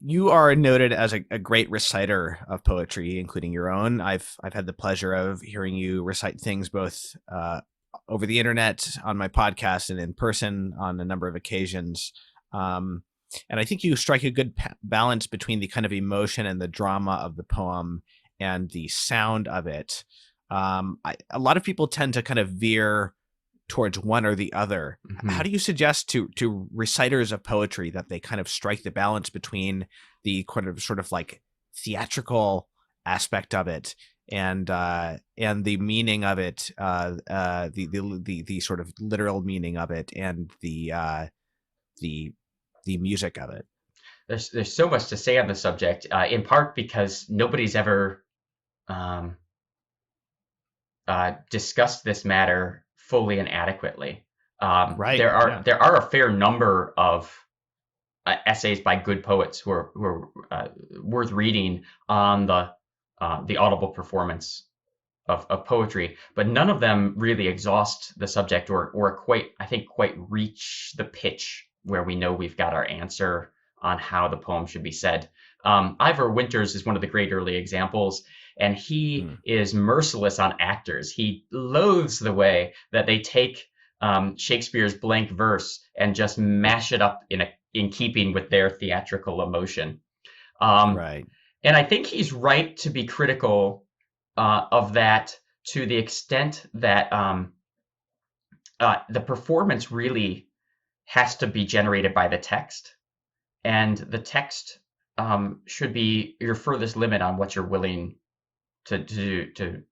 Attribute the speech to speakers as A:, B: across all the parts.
A: you are noted as a great reciter of poetry, including your own. I've had the pleasure of hearing you recite things both over the internet, on my podcast, and in person on a number of occasions. Um, and I think you strike a good balance between the kind of emotion and the drama of the poem and the sound of it. A lot of people tend to kind of veer towards one or the other. How
B: Mhm.
A: do you suggest to reciters of poetry that they kind of strike the balance between the kind of sort of like theatrical aspect of it and the meaning of it, the sort of literal meaning of it, and the the music of it?
B: There's so much to say on the subject, in part because nobody's ever um, discussed this matter fully and adequately.
A: Right.
B: There are
A: Yeah.
B: there are a fair number of essays by good poets who are worth reading on the audible performance of poetry, but none of them really exhaust the subject or quite, I think, quite reach the pitch where we know we've got our answer on how the poem should be said. Ivor Winters is one of the great early examples, and he
A: Mm.
B: is merciless on actors. He loathes the way that they take Shakespeare's blank verse and just mash it up in keeping with their theatrical emotion. Um,
A: Right.
B: and I think he's right to be critical of that to the extent that the performance really has to be generated by the text, and the text should be your furthest limit on what you're willing to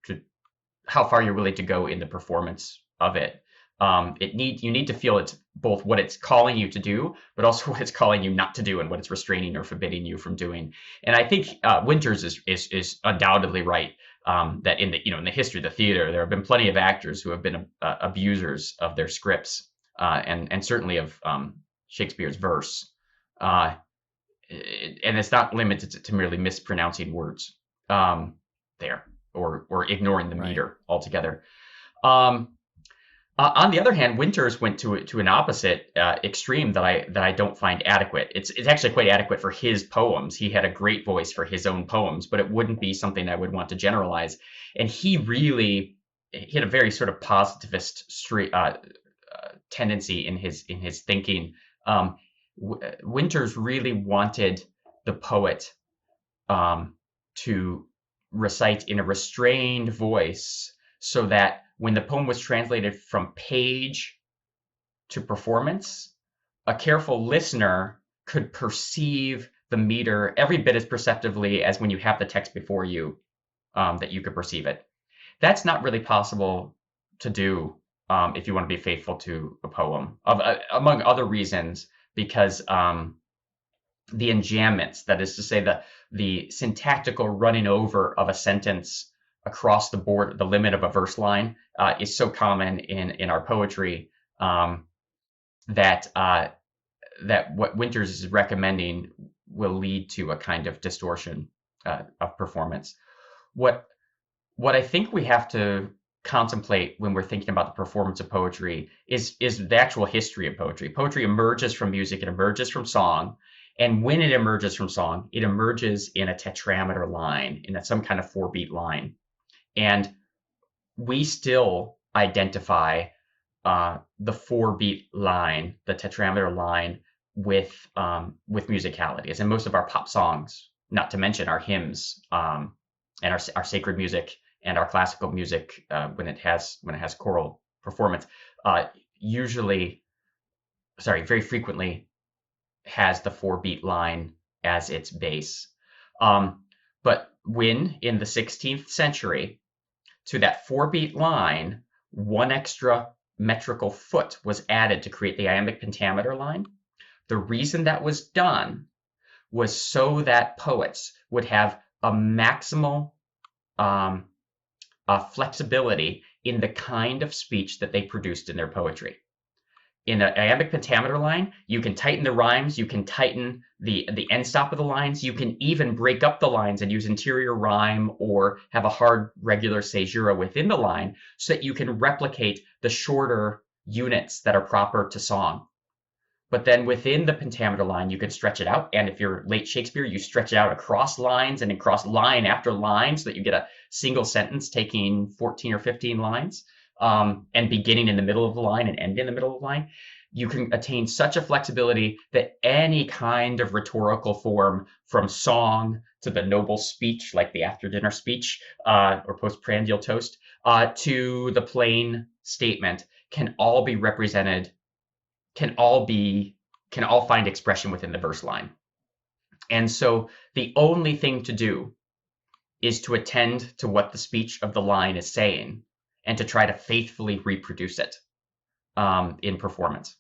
B: how far you're willing to go in the performance of it. You need to feel it's both what it's calling you to do, but also what it's calling you not to do, and what it's restraining or forbidding you from doing. And I think Winters is undoubtedly right, that in the history of the theater, there have been plenty of actors who have been abusers of their scripts, and certainly of Shakespeare's verse. Uh, and it's not limited to merely mispronouncing words there, or ignoring the
A: Right.
B: meter altogether. Um, on the other hand, Winters went to an opposite extreme that I don't find adequate. It's actually quite adequate for his poems. He had a great voice for his own poems, but it wouldn't be something I would want to generalize. And he had a very sort of positivist tendency in his thinking. Um, Winters really wanted the poet to recite in a restrained voice, so that when the poem was translated from page to performance, a careful listener could perceive the meter every bit as perceptively as when you have the text before you, that you could perceive it. That's not really possible to do if you want to be faithful to a poem, among other reasons, because the enjambments, that is to say, the syntactical running over of a sentence across the board, the limit of a verse line, is so common in our poetry, that that what Winters is recommending will lead to a kind of distortion of performance. What what I think we have to contemplate when we're thinking about the performance of poetry is the actual history of poetry. Poetry emerges from music, it emerges from song, and when it emerges from song, it emerges in a tetrameter line, in some kind of 4-beat line. And we still identify the 4-beat line, the tetrameter line, with musicality, as in most of our pop songs, not to mention our hymns, and our sacred music and our classical music, when it has choral performance, usually, sorry, very frequently has the 4-beat line as its base. But when in the 16th century, to that 4-beat line, one extra metrical foot was added to create the iambic pentameter line. The reason that was done was so that poets would have a maximal um, flexibility in the kind of speech that they produced in their poetry. In an iambic pentameter line, you can tighten the rhymes, you can tighten the end stop of the lines, you can even break up the lines and use interior rhyme or have a hard regular caesura within the line, so that you can replicate the shorter units that are proper to song. But then within the pentameter line, you can stretch it out. And if you're late Shakespeare, you stretch it out across lines and across line after line so that you get a single sentence taking 14 or 15 lines, and beginning in the middle of the line and end in the middle of the line. You can attain such a flexibility that any kind of rhetorical form, from song to the noble speech, like the after dinner speech or postprandial toast, to the plain statement, can all be represented, can all find expression within the verse line. And so the only thing to do is to attend to what the speech of the line is saying and to try to faithfully reproduce it in performance.